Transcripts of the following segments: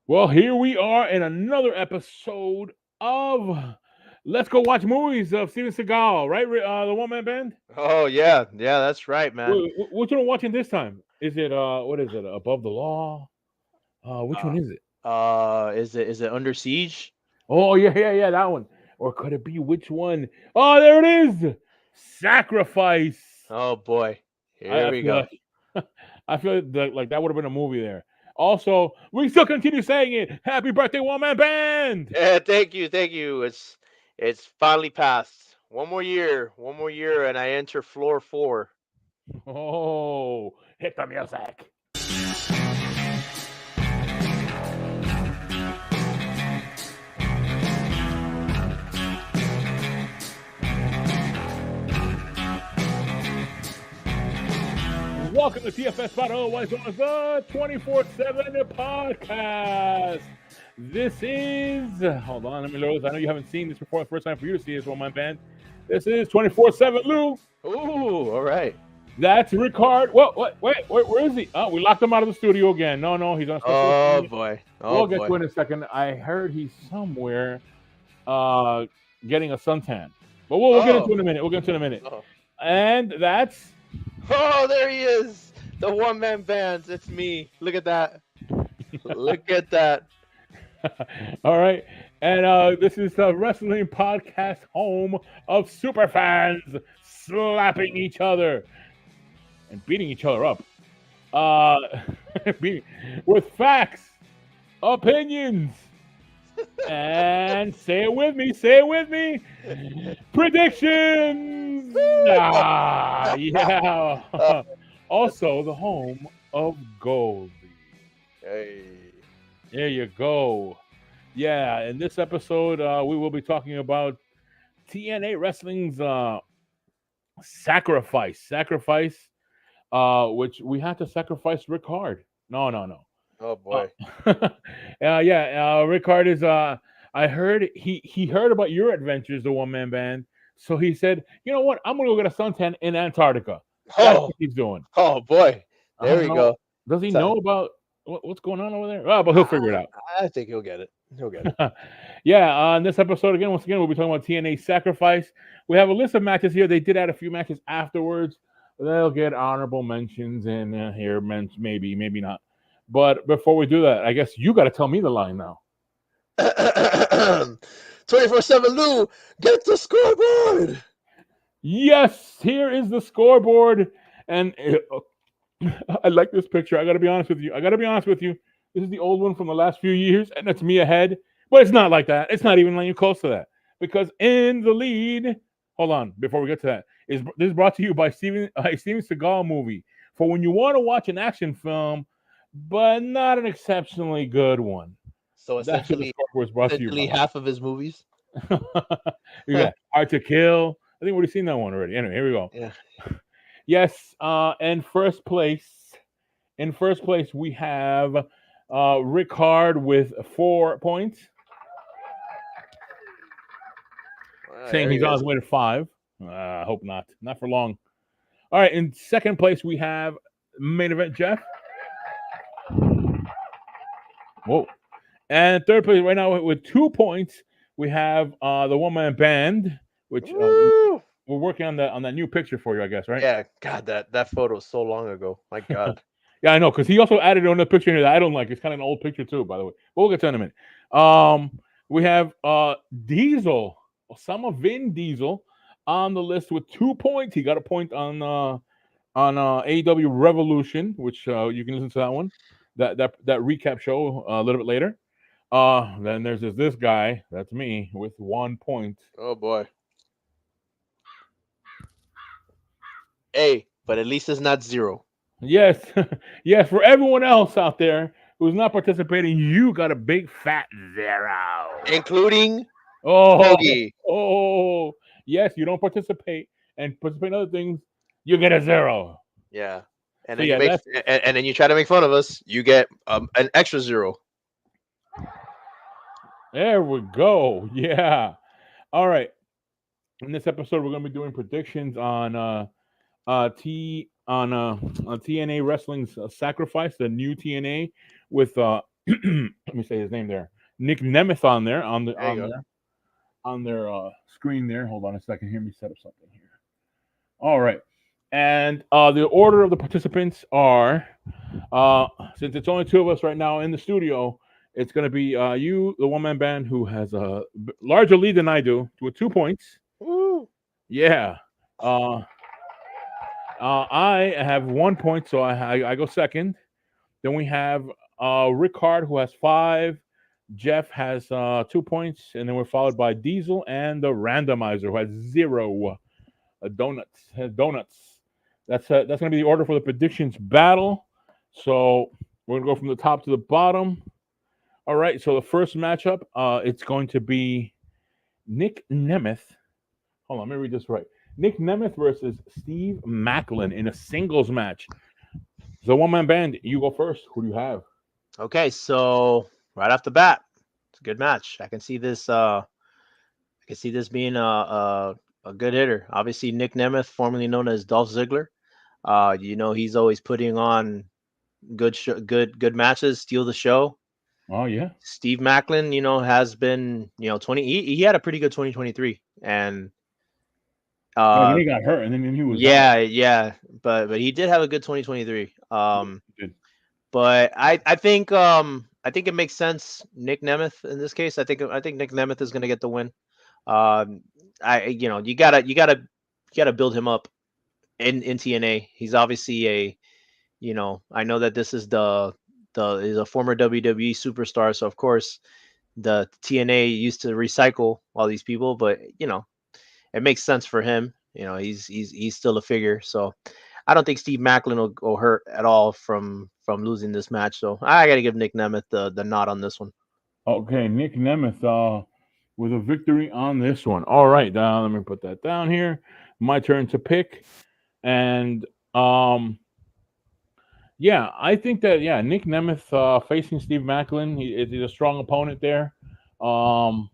Well, here we are in another episode of Let's Go Watch Movies of Steven Seagal, right? The One Man Band. Oh yeah, that's right, man. Which one are we watching this time? Is it what is it? Above the Law? Which one Uh, is it? is it Under Siege? Oh yeah, that one. Or could it be which one? Oh, there it is. Sacrifice. Oh boy, I, here I we feel go. like I feel like that would have been a movie there. Also, we still continue saying it. Happy birthday, One Man Band. Yeah, thank you. It's finally passed. One more year, and I enter floor four. Oh, hit the music. Welcome to TFS Spot, otherwise known as the 24/7 podcast. This is, hold on, let me load this. I know you haven't seen this before. The first time for you to see this one, my band. This is 24/7 Lou. Ooh, all right. That's Ricard. Wait, where is he? Oh, we locked him out of the studio again. No, he's on a special Oh assignment. boy, oh We'll get boy. to it in a second. I heard he's somewhere uh, getting a suntan. But we'll get into it Oh, in a minute. We'll get into it in a minute. oh, And that's oh, there he is. The one man bands. It's me. Look at that. Look at that. all right. And this is the wrestling podcast home of super fans slapping each other and beating each other up. Uh, beating, with facts, opinions, and say it with me, predictions. Oh, Yeah. Also, the home of Gold. hey. There you go. Yeah, in this episode, we will be talking about TNA Wrestling's sacrifice, which we had to sacrifice Rick Hard. No. Oh Uh, boy. Rick Hard is. I heard he heard about your adventures, the one man band. So he said, you know what? I'm gonna go get a suntan in Antarctica. That's Oh, what he's doing. oh boy. I There don't we know. go. Does he So, know about what's going on over there? Oh, but he'll I, figure it out. I think he'll get it. He'll get it. Yeah, in this episode again, once again, we'll be talking about TNA Sacrifice. We have a list of matches here. They did add a few matches afterwards. They'll get honorable mentions in here, maybe not. But before we do that, I guess you got to tell me the line now. 24/7 Lou, get the scoreboard. Yes, here is the scoreboard, and I like this picture. I got to be honest with you. This is the old one from the last few years, and that's me ahead. But it's not like that. It's not even like close to that. Because in the lead, hold on, before we get to that, this is brought to you by Steven Seagal movie for when you want to watch an action film, but not an exceptionally good one. So That's what the essentially, scoreboard is brought to you half of his movies. by. You got Hard to Kill. I think we've already seen that one already. Anyway, here we go. Yeah. Yes, in first place, we have Rick Hard with 4 points, saying There he he's on his is. way to 5. I hope not. Not for long. All right, in second place, we have main event Jeff. Whoa. And third place right now with 2 points, we have the one man band, which Woo! we're working on that new picture for you, I guess, right? Yeah. God, that photo is so long ago. My God. Yeah, I know, because he also added on the picture here that I don't like. It's kind of an old picture too, by the way. But we'll get to that in a minute. We have Diesel, Osama Vin Diesel, on the list with 2 points. He got a point on AEW Revolution, which you can listen to that one, that recap show a little bit later. Then there's this guy, that's me, with 1 point. Oh boy. Hey, but at least it's not 0. Yes, yes. For everyone else out there who's not participating, you got a big fat 0. Including Oh, Hoagie. oh, yes. You don't participate and participate in other things, you get a 0. Yeah. And So then you yeah, make that's and then you try to make fun of us, you get an extra 0. there we go. Yeah. All right. In this episode, we're gonna be doing predictions on TNA Wrestling's Sacrifice, the new TNA with let me say his name there. Nick Nemeth on there There you go. on their screen there. Hold on a second. Here, let me set up something here. All right, and the order of the participants are since it's only two of us right now in the studio. It's going to be you, the one man band, who has a larger lead than I do, with 2 points. Woo. Yeah. Uh, I have 1 point, so I go second. Then we have Rick Hard, who has five. Jeff has 2 points, and then we're followed by Diesel and the randomizer, who has zero. Donuts. That's gonna be the order for the predictions battle. So we're gonna go from the top to the bottom. All right. So the first matchup, it's going to be Nick Nemeth. Hold on, let me read this right. Nick Nemeth versus Steve Macklin in a singles match. So one man band, you go first. Who do you have? Okay, so right off the bat, it's a good match. I can see this. I can see this being a good hitter. Obviously, Nick Nemeth, formerly known as Dolph Ziggler. He's always putting on good matches, steal the show. Oh yeah. Steve Macklin, has been 20. He had a pretty good 2023, and Yeah, then uh, he got hurt, and then he was out. yeah, but he did have a good 2023. He did. But I think it makes sense. Nick Nemeth in this case. I think Nick Nemeth is going to get the win. You gotta build him up in TNA. He's obviously I know that this is is a former WWE superstar, so of course the TNA used to recycle all these people, but it makes sense for him. He's still a figure, so I don't think Steve Macklin will go hurt at all from losing this match. So I got to give Nick Nemeth the nod on this one. Okay, Nick Nemeth with a victory on this one. All right, let me put that down here. My turn to pick, and yeah, I think that Nick Nemeth facing Steve Macklin, he's a strong opponent there. Um,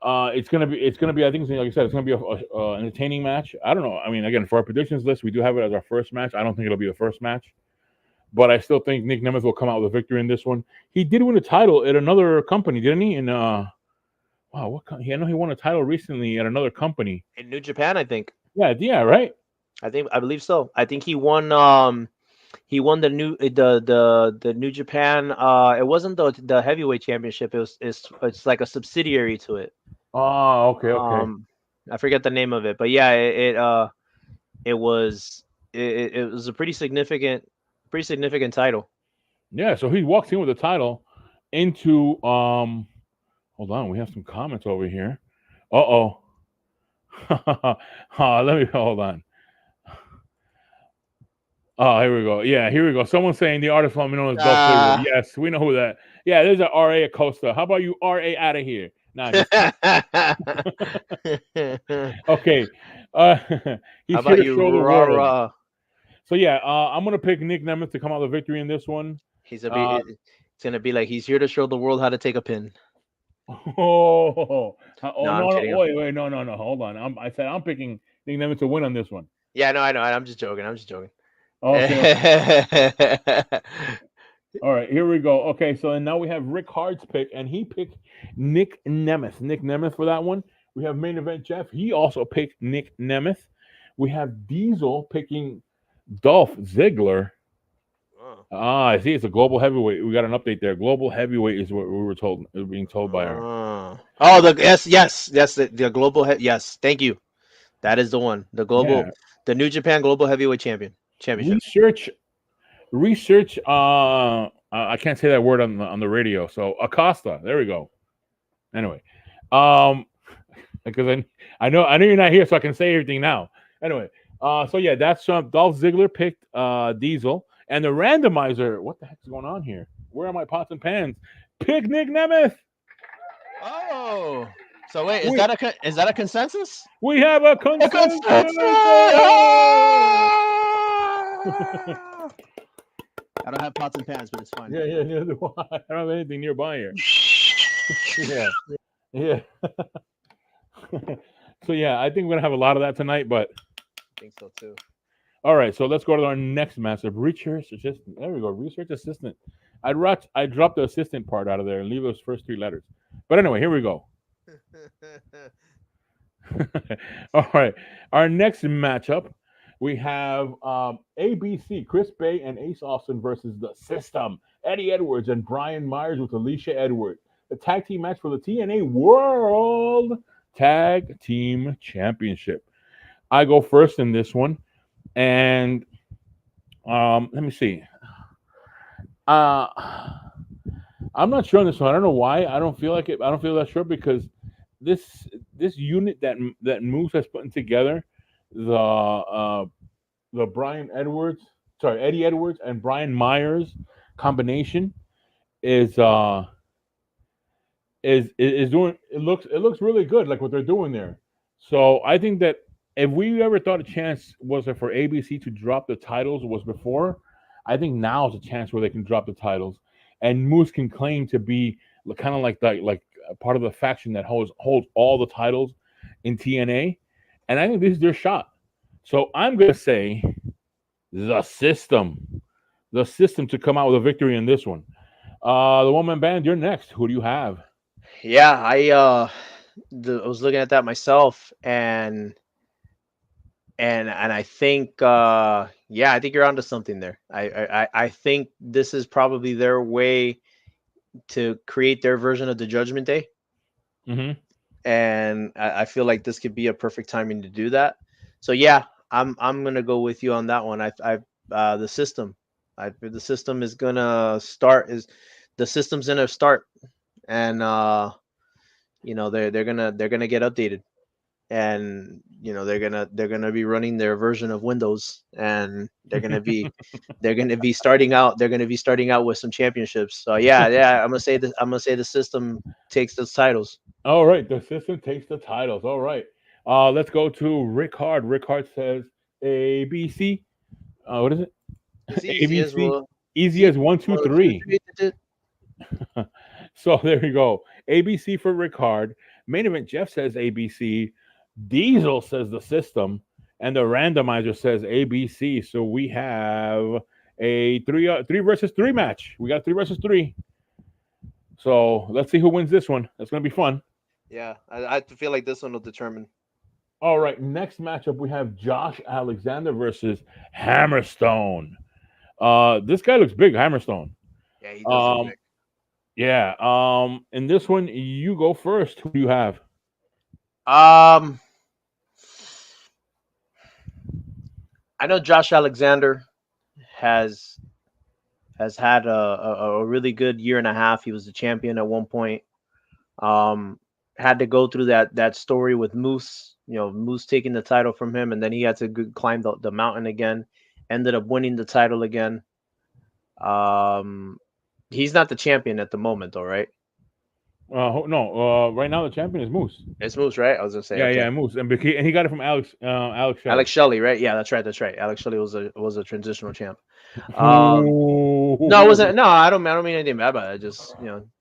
it's gonna be. I think, like you said, it's gonna be a entertaining match. I don't know. I mean, again, for our predictions list, we do have it as our first match. I don't think it'll be the first match, but I still think Nick Nemeth will come out with a victory in this one. He did win a title at another company, didn't he? In wow, I know he won a title recently at another company. In New Japan, I think. Yeah, right. I believe so. I think he won. He won the New Japan. It wasn't the heavyweight championship. It's like a subsidiary to it. Oh, okay. I forget the name of it, but yeah, it was it was a pretty significant title. Yeah, so he walks in with the title into hold on, we have some comments over here. Uh-oh. Let me hold on. Oh, here we go. Yeah, here we go. Someone's saying the artist formerly known as Dolph Ziggler. Ah. Yes, we know who that. Yeah, there's an RA Acosta. How about you RA out of here? Nah, just okay. Uh, How he's here about to you, show the rah world. rah? So yeah, I'm gonna pick Nick Nemeth to come out with a victory in this one. He's a be. Uh, It's gonna be like he's here to show the world how to take a pin. oh No, I'm no, kidding. wait, no, hold on. I said I'm picking Nick Nemeth to win on this one. Yeah, no, I know. I'm just joking. I'm just joking. Okay. All right, here we go. Okay, so now we have Rick Hard's pick, and he picked Nick Nemeth. Nick Nemeth for that one. We have main event Jeff. He also picked Nick Nemeth. We have Diesel picking Dolph Ziggler. Oh. I see. It's a global heavyweight. We got an update there. Global heavyweight is what we were told, being told by our. Oh, yes, the global yes. Thank you. That is the one. Yeah. The New Japan Global Heavyweight Championship. Research. I can't say that word on the radio. So Acosta. There we go. Anyway, because I know you're not here, so I can say everything now. Anyway, so yeah, that's Dolph Ziggler picked Diesel, and the randomizer. What the heck is going on here? Where are my pots and pans? Pick Nick Nemeth. Oh, so wait, is that a consensus? We have a consensus. I don't have pots and pans, but it's fine. Yeah. Neither do I. I don't have anything nearby here. Yeah. So yeah, I think we're gonna have a lot of that tonight, but I think so too. All right, so let's go to our next matchup. Research assistant. There we go. Research assistant. I'd drop the assistant part out of there and leave those first three letters. But anyway, here we go. All right. Our next matchup, we have ABC, Chris Bay and Ace Austin versus the System, Eddie Edwards and Brian Myers with Alicia Edwards. The tag team match for the TNA World Tag Team Championship. I go first in this one, and let me see. Uh, I'm not sure on this one. I don't know why. I don't feel like it. I don't feel that sure because this unit that Moose has put together, the Brian Edwards, sorry Eddie Edwards and Brian Myers combination is is doing it looks really good like what they're doing there. So I think that if we ever thought a chance was it for ABC to drop the titles was before, I think now is a chance where they can drop the titles, and Moose can claim to be kind of like that like part of the faction that holds all the titles in TNA, and I think this is their shot. So I'm gonna say the system, the system to come out with a victory in this one. The one man band, you're next. Who do you have? Yeah, I was looking at that myself, and I think yeah, I think you're onto something there. I think this is probably their way to create their version of the Judgment Day, Mm-hmm. and I feel like this could be a perfect timing to do that. So yeah, I'm gonna go with you on that one. I the system, the system is gonna start is the system's gonna start, and they're gonna get updated, and they're gonna be running their version of Windows, and they're gonna be starting out with some championships. So yeah, I'm gonna say the system takes those titles. All right, the system takes the titles. All right. Let's go to Rick Hard. Rick Hard says ABC. What is it? It's easy as ABC. well. It's Easy easy. as one, two, 1, 2, three. 3. So there you go. ABC for Rick Hard. Main event Jeff says ABC. Diesel says the system, and the randomizer says ABC. So we have a three versus three match. We got three versus three. So let's see who wins this one. That's gonna be fun. Yeah, I feel like this one will determine. All right, next matchup we have Josh Alexander versus Hammerstone. This guy looks big, Hammerstone. Yeah, he does look Um, big. yeah. In this one, you go first. Who do you have? Um, I know Josh Alexander has has had a really good year and a half. He was the champion at one point. Um, had to go through that story with Moose. Moose taking the title from him, and then he had to climb the mountain again. Ended up winning the title again. Um, he's not the champion at the moment, though, right? No. Right now the champion is Moose. It's Moose, right? I was gonna say Yeah, okay. yeah, Moose, and he got it from Alex Shelley. Alex Shelley, right? Yeah, that's right. That's right. Alex Shelley was a transitional champ. Um, no, it Ooh. wasn't. No, I don't mean anything bad about it. I just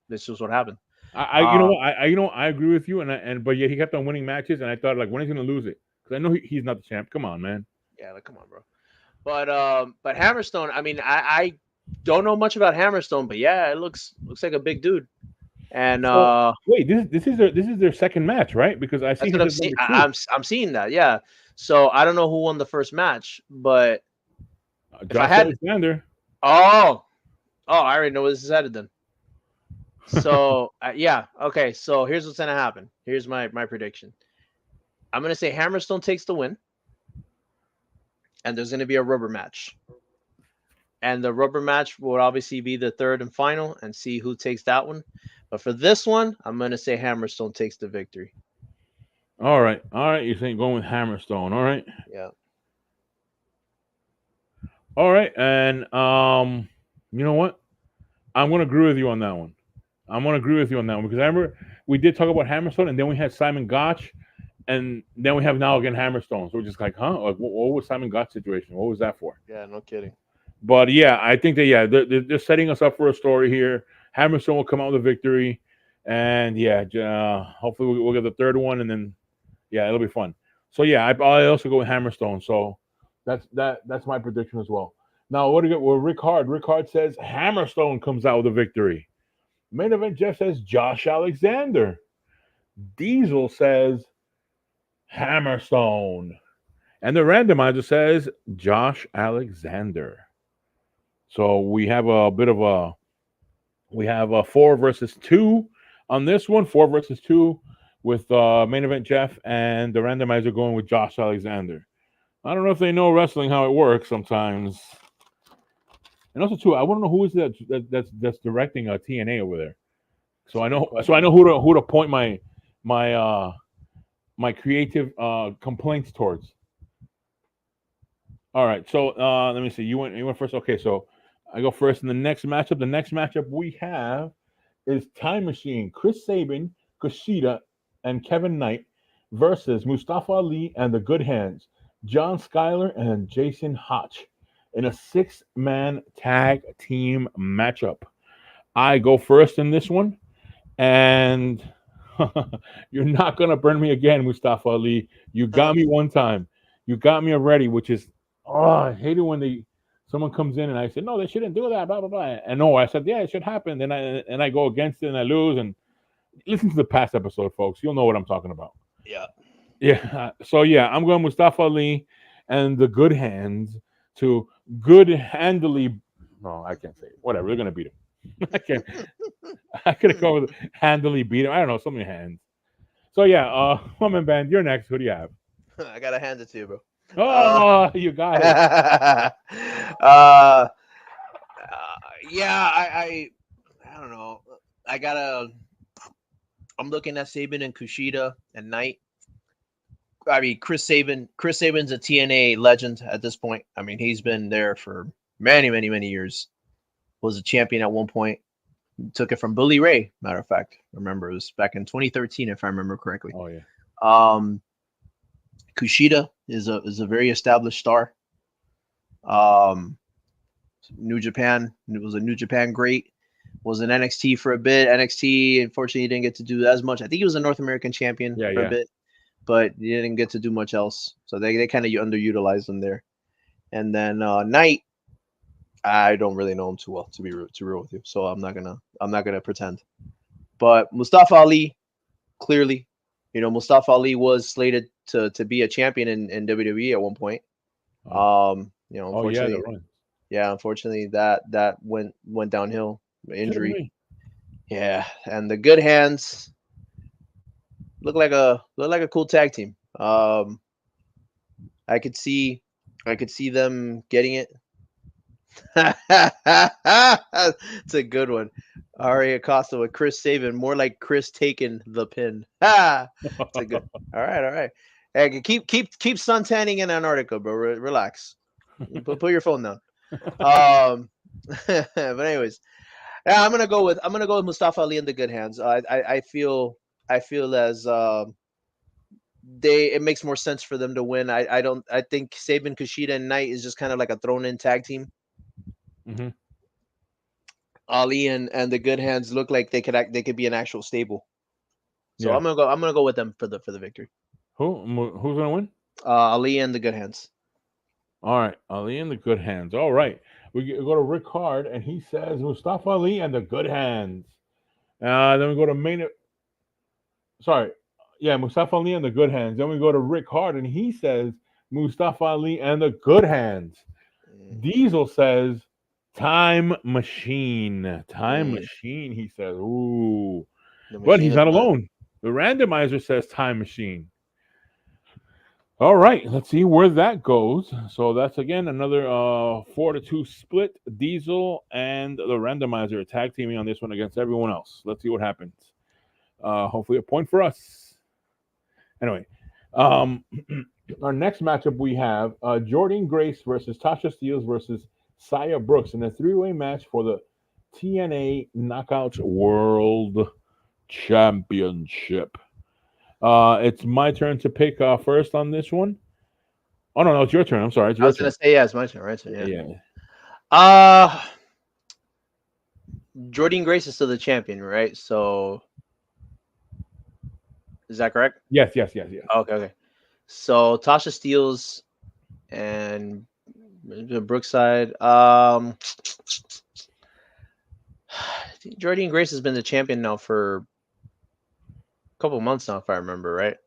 this is what happened. You know Uh, what, I agree with you, and but yet he kept on winning matches, and I thought like when he's gonna lose it because I know he's not the champ. Come on, man. yeah, like come on, bro. But Hammerstone. I mean, I don't know much about Hammerstone, but yeah, it looks like a big dude. And So wait, this is their second match, right? Because I see that's he what I'm says seeing. number two. I'm seeing that. Yeah. So I don't know who won the first match, but if I Josh had, Alexander. oh, I already know where this is headed then. So yeah, okay. So here's what's gonna happen. Here's my prediction. I'm gonna say Hammerstone takes the win, and there's gonna be a rubber match. And the rubber match will obviously be the third and final, and see who takes that one. But for this one, I'm gonna say Hammerstone takes the victory. All right. You're saying going with Hammerstone. Yeah. All right. And you know what? I'm gonna agree with you on that one. I'm gonna agree with you on that one because I remember we did talk about Hammerstone, and then we had Simon Gotch, and then we have now again Hammerstone. So we're just like, huh? Like, what was Simon Gotch situation? What was that for? Yeah. No kidding. But yeah, I think that yeah, they're setting us up for a story here. Hammerstone will come out with a victory, and yeah, hopefully we'll get the third one, and then yeah, it'll be fun. So yeah, I also go with Hammerstone. So that's my prediction as well. Now, what do you get? Well, Rick Hard. Rick Hard says Hammerstone comes out with a victory. Main event Jeff says Josh Alexander. Diesel says Hammerstone. And the randomizer says Josh Alexander. So we have a bit of a four versus two on this one. Four versus two with main event Jeff and the randomizer going with Josh Alexander. I don't know if they know wrestling how it works sometimes. And also too, I want to know who is that's directing TNA over there. So I know who to point my my creative complaints towards. All right, so let me see. You went first. Okay, so I go first in the next matchup. The next matchup we have is Time Machine, Chris Sabin, Kushida, and Kevin Knight versus Mustafa Ali and the Good Hands, John Schuyler and Jason Hotch in a six-man tag team matchup. I go first in this one, and you're not gonna burn me again, Mustafa Ali. You got me one time. You got me already, which is I hate it when someone comes in and I said no, they shouldn't do that, blah blah blah. And no, I said yeah, it should happen. Then I go against it and I lose. And listen to the past episode, folks. You'll know what I'm talking about. Yeah. Yeah. So yeah, I'm going Mustafa Ali and the Good Hands to good handily. No, I can't say it. Whatever. They're gonna beat him. I can't. I could have gone with handily beat him. I don't know, something hands. So yeah, woman band, you're next. Who do you have? I gotta hand it to you, bro. Oh, you got it. uh, yeah, I don't know. I gotta. I'm looking at Sabin and Kushida and Knight. I mean, Chris Sabin's a TNA legend at this point. I mean, he's been there for many, many, many years. Was a champion at one point. Took it from Bully Ray. Matter of fact, remember it was back in 2013, if I remember correctly. Oh yeah. Kushida is a very established star. New Japan. It was a New Japan great. Was in NXT for a bit. NXT, unfortunately, he didn't get to do as much. I think he was a North American champion for a bit, but he didn't get to do much else. So they kind of underutilized him there. And then Knight, I don't really know him too well, to be real with you. So I'm not gonna pretend. But Mustafa Ali, clearly, Mustafa Ali was slated to be a champion in WWE at one point. Unfortunately, unfortunately that went downhill. Injury. Yeah, and the Good Hands look like a cool tag team. I could see them getting it. It's a good one. Ari Acosta with Chris Sabin, more like Chris taking the pin. It's a good. All right. Hey, keep suntanning in Antarctica, bro. Relax. Put your phone down. But anyways, yeah, I'm gonna go with Mustafa Ali and the Good Hands. I feel as it makes more sense for them to win. I think Sabin, Kushida, and Knight is just kind of like a thrown in tag team. Mm-hmm. Ali and the Good Hands look like they could be an actual stable. So yeah. I'm gonna go with them for the victory. Who's gonna win? Ali and the Good Hands. All right, Ali and the Good Hands. All right, we go to Rick Hard, and he says Mustafa Ali and the Good Hands. Then we go to Mustafa Ali and the Good Hands. Then we go to Rick Hard, and he says Mustafa Ali and the Good Hands. Diesel says Time Machine. Time Machine, he says. Ooh. But he's not alone. The randomizer says Time Machine. All right, let's see where that goes. So that's again another 4-2 split. Diesel and the randomizer are tag teaming on this one against everyone else. Let's see what happens. Hopefully a point for us. Anyway, our next matchup we have Jordynne Grace versus Tasha Steelz versus Saya Brooks in a three-way match for the TNA Knockouts World Championship. It's my turn to pick first on this one. Oh no, it's your turn. I'm sorry. It's your I was going to say it's my turn, right? So, yeah. Jordynne Grace is still the champion, right? So is that correct? Yes. Okay. So Tasha Steelz and Brookside. Jordan Grace has been the champion now for a couple months now, if I remember right.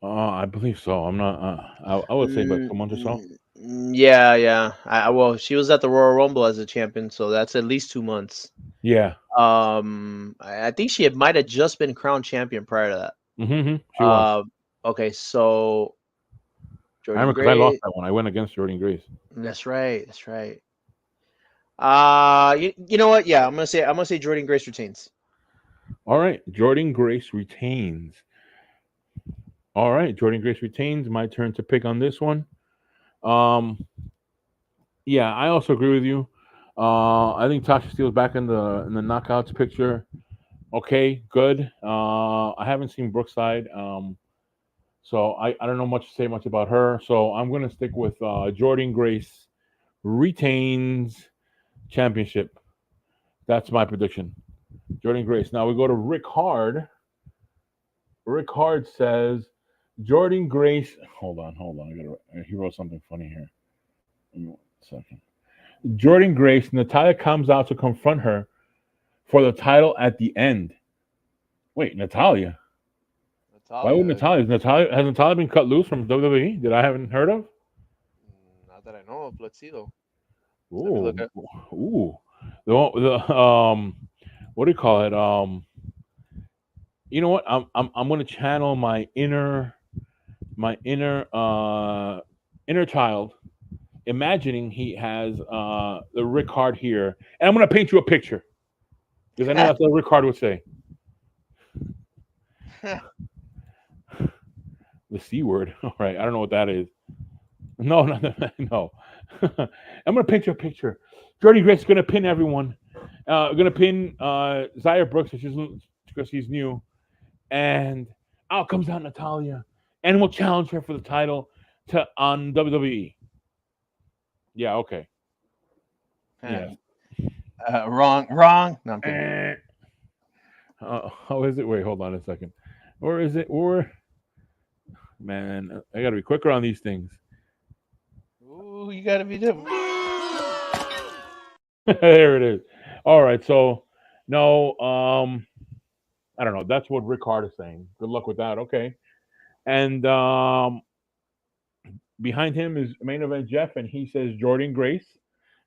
I believe so. I'm not. I would say about 2 months or so. Yeah, yeah. Well, she was at the Royal Rumble as a champion, so that's at least 2 months. Yeah. I think she might have just been crowned champion prior to that. She was. Okay, so I Jordan remember because I lost Grace. that one. I went against Jordan Grace. That's right. That's right. You know what? Yeah, I'm gonna say Jordan Grace retains. All right, Jordan Grace retains. All right, Jordan Grace retains. My turn to pick on this one. Um, yeah, I also agree with you. I think Tasha Steele's back in the knockouts picture. Okay, good. I haven't seen Brookside, so I don't know much to say much about her. So I'm gonna stick with Jordan Grace retains championship. That's my prediction. Jordan Grace. Now we go to Rick Hard. Rick Hard says Jordan Grace. Hold on. He wrote something funny here. Give me 1 second. Jordan Grace. Natalia comes out to confront her for the title at the end. Wait, Natalia. Why would Natalia, Natalia? Has Natalia been cut loose from WWE? That I haven't heard of? not that I know of. Let's see though. Let me Ooh, look at. ooh. The what do you call it? You know what? I'm gonna channel my inner child, imagining he has the Rick Hard here, and I'm gonna paint you a picture because I know that's what Rick Hard would say. The C word. All right, I don't know what that is. No, no, no, no. I'm gonna paint you a picture. Jordy Grace is gonna pin everyone. Gonna pin Zaya Brooks because she's new, and out comes out Natalia, and we'll challenge her for the title to on WWE. Yeah, okay. Yes. Wrong, wrong. No, I'm kidding. Eh. How is it? Wait, hold on a second. Or is it? Or man, I gotta be quicker on these things. Ooh, you gotta be different. There it is. All right. So no, I don't know. That's what Rick Hart is saying. Good luck with that. Okay. And behind him is main event Jeff, and he says Jordan Grace.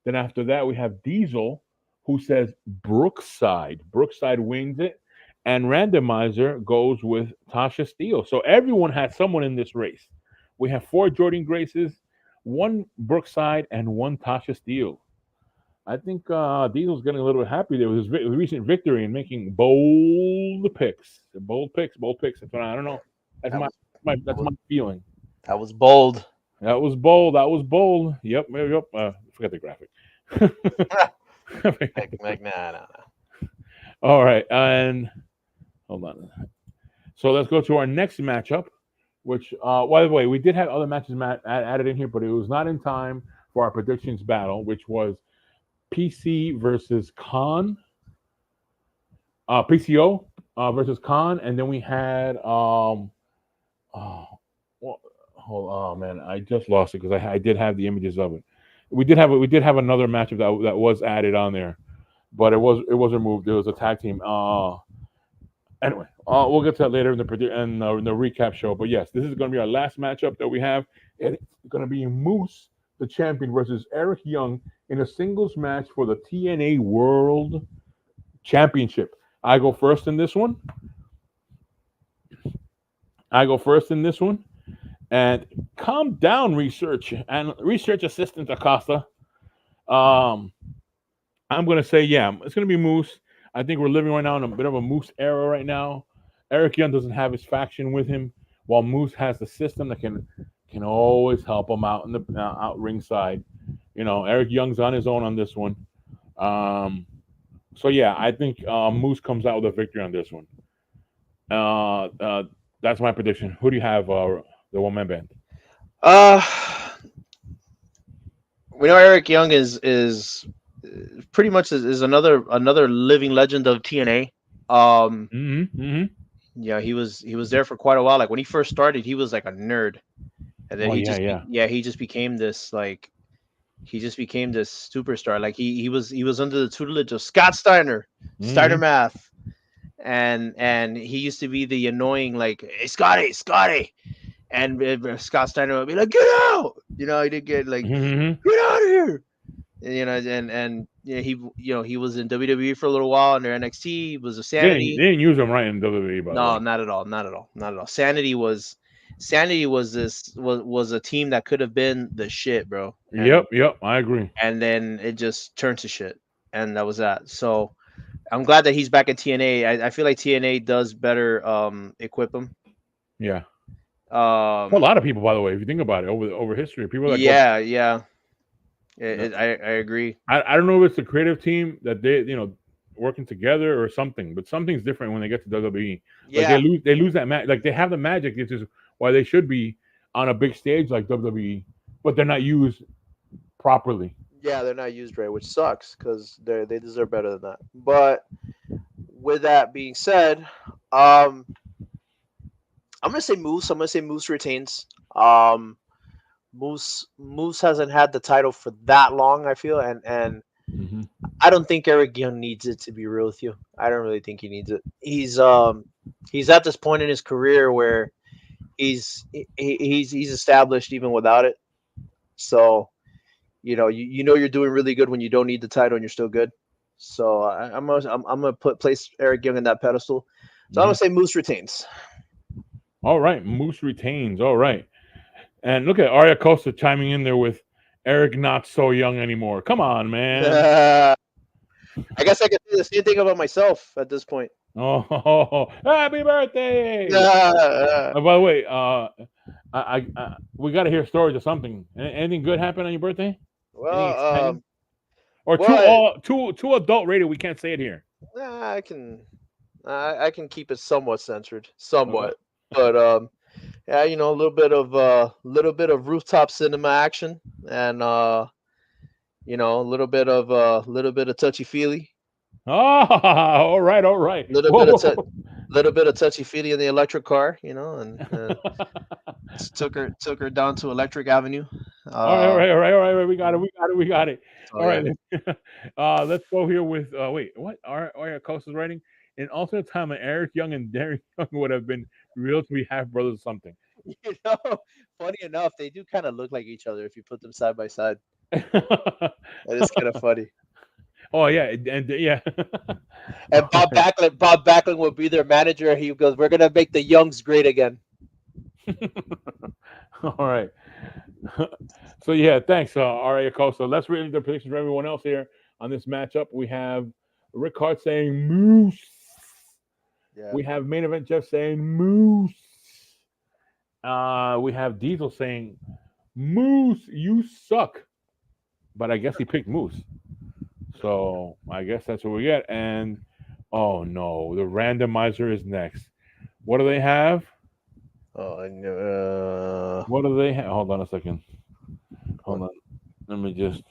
Then after that, we have Diesel, who says Brookside. Brookside wins it, and randomizer goes with Tasha Steele. So everyone has someone in this race. We have 4 Jordan Graces, 1 Brookside, and 1 Tasha Steele. I think Diesel's getting a little bit happy there with his recent victory and making bold picks. Bold picks, bold picks. That's what I don't know. That's That my, was my that that's was my feeling. that was bold. That was bold. That was bold. Yep. Yep. Forget the graphic. Nah, nah. All right. And hold on. So let's go to our next matchup, which, by the way, we did have other matches added in here, but it was not in time for our predictions battle, which was PC versus Khan, PCO versus Khan, and then we had oh, well, oh man, I just lost it because I did have the images of it. We did have another matchup that was added on there, but it was removed. It was a tag team. Anyway, we'll get to that later in the recap show. But yes, this is going to be our last matchup that we have. It's going to be Moose, the champion, versus Eric Young in a singles match for the TNA World Championship. I go first in this one. And calm down, research assistant Acosta. Um, I'm gonna say, yeah, it's gonna be Moose. I think we're living right now in a bit of a Moose era right now. Eric Young doesn't have his faction with him, while Moose has the system that can always help him out in the out ringside. Eric Young's on his own on this one. Um, so yeah, I think Moose comes out with a victory on this one. Uh, uh, that's my prediction. Who do you have? The one man band. Uh, we know Eric Young is pretty much is another living legend of TNA. Um, Mm-hmm. Mm-hmm. yeah, he was there for quite a while. Like when he first started, he was like a nerd, and then Oh yeah, yeah. he just became this like he just became this superstar. Like he was under the tutelage of Scott Steiner, Steiner Hmm. Math, and he used to be the annoying like, hey Scotty, Scotty, and Scott Steiner would be like, get out. He did get like, Hmm. get out of here. And he was in WWE for a little while under NXT. He was a They Sanity. didn't use him right in WWE, by the No, way. not at all, not at all, not at all. Sanity was a team that could have been the shit, bro. Yep, yep, I agree. And then it just turned to shit, and that was that. So I'm glad that he's back at TNA. I feel like TNA does better equip him. Yeah, for a Um, lot of people, by the way, if you think about it, over history, people that go. yeah, yeah, I agree. I don't know if it's the creative team that they working together or something, but something's different when they get to WWE. Like Yeah, they lose that like they have the magic. It's just why they should be on a big stage like WWE, but they're not used properly. Yeah, they're not used right, which sucks because they deserve better than that. But with that being said, um, I'm gonna say Moose. I'm gonna say Moose retains. Moose hasn't had the title for that long. I feel, and Hmm. I don't think Eric Young needs it. To be real with you, I don't really think he needs it. He's at this point in his career where he's established even without it. So you know you're doing really good when you don't need the title and you're still good. So I'm gonna place Eric Young on that pedestal. So I'm Hmm. gonna say Moose retains. All right, Moose retains. All right, and look at Arya Costa chiming in there with Eric not so young anymore. Come on, man. I guess I could say the same thing about myself at this point. Oh, happy birthday! Uh, By the way, we got to hear stories of something. Anything good happened on your birthday? Anything well, exciting? Or well, two adult rated? We can't say it here. I can I can keep it somewhat censored, Uh, somewhat, but yeah, little bit of rooftop cinema action, and a little bit of touchy feely, oh, all right, all right. little bit of Whoa. little bit of touchy feely in the electric car, and took her down to Electric Avenue. All right, all Uh, right, all right, all right. We got it. We got it. We got it. so All right. yeah. Let's go here with wait. What are Costa's writing? In alternate time, Eric Young and Derek Young would have been real to be half brothers or something. You know, funny enough, they do kind of look like each other if you put them side by side. That is kind of funny. Oh yeah, and yeah. And Bob Backlund will be their manager. He goes, "We're gonna make the Youngs great again." All right. So yeah, thanks, Aria Costa. Let's read the predictions for everyone else here on this matchup. We have Rick Hart saying Moose. Yeah. We have main event Jeff saying Moose. We have Diesel saying Moose, you suck. But I guess he picked Moose. So I guess that's what we get. And oh no, the randomizer is next. What do they have? Oh, What do they have? Hold on a second. Hold on. Let me just.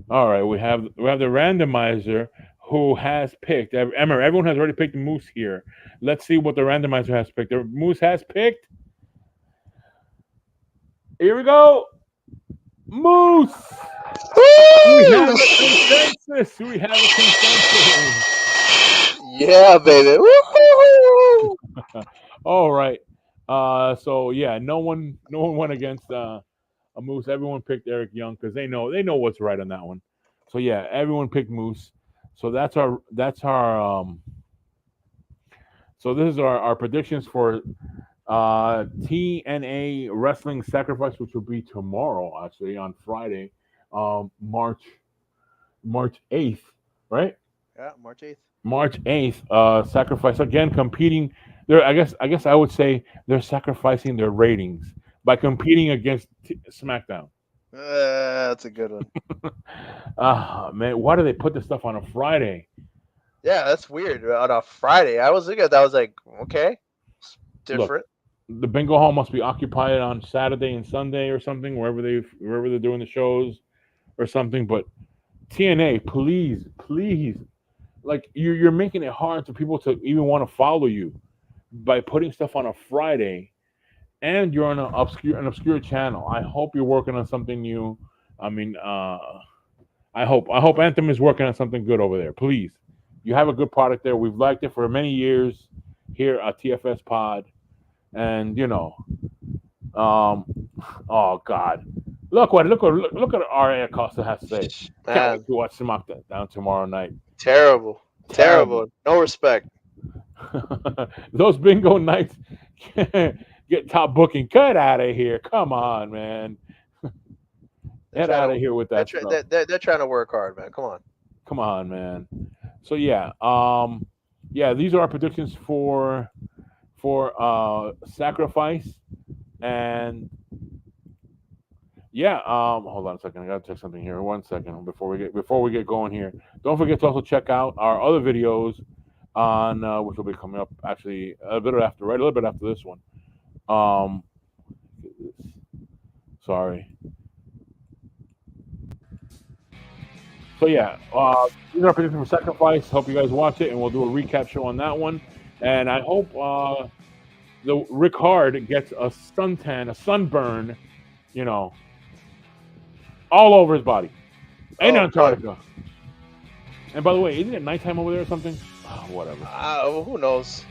All right, we have the randomizer who has picked. Remember, everyone has already picked the Moose here. Let's see what the randomizer has picked. The Moose has picked. Here we go. Moose. We have a consensus. We have a consensus. yeah, baby. Woo-hoo-hoo! All right. So yeah, no one went against a Moose. Everyone picked Eric Young because they know what's right on that one. So yeah, everyone picked Moose. So that's our so this is our predictions for TNA Wrestling Sacrifice, which will be tomorrow actually on Friday, March 8th, right? Yeah, March 8th. March 8th, Sacrifice again competing. There, I guess I would say they're sacrificing their ratings by competing against SmackDown. That's a good one. Ah, man, why do they put this stuff on a Friday? Yeah, that's weird. On a Friday, I was looking at that. I was like, okay, it's Look, different. the bingo hall must be occupied on Saturday and Sunday or something, wherever they're doing the shows or something. But TNA, please, please, like you're making it hard for people to even want to follow you by putting stuff on a Friday, and you're on an obscure channel. I hope you're working on something new. I mean, I hope Anthem is working on something good over there. Please, you have a good product there. We've liked it for many years here at TFS Pod, and um, oh God, look at RA Acosta has to say. Can't Man, wait to watch SmackDown tomorrow night. terrible. No respect. Those bingo nights get top booking. Cut out of here. Come on, man. Get out of here with that stuff. They're trying to work hard, man. Come on. Come on, man. So yeah, these are our predictions for Sacrifice, and yeah, hold on a second. I gotta check something here. 1 second before we get going here. Don't forget to also check out our other videos on which will be coming up actually a little bit after this one. Sorry. So yeah, these are our predictions for Sacrifice. Hope you guys watch it, and we'll do a recap show on that one. And I hope the Rick Hard gets a sunburn, all over his body, in Antarctica. And by the way, isn't it nighttime over there or something? Oh, whatever. Who knows?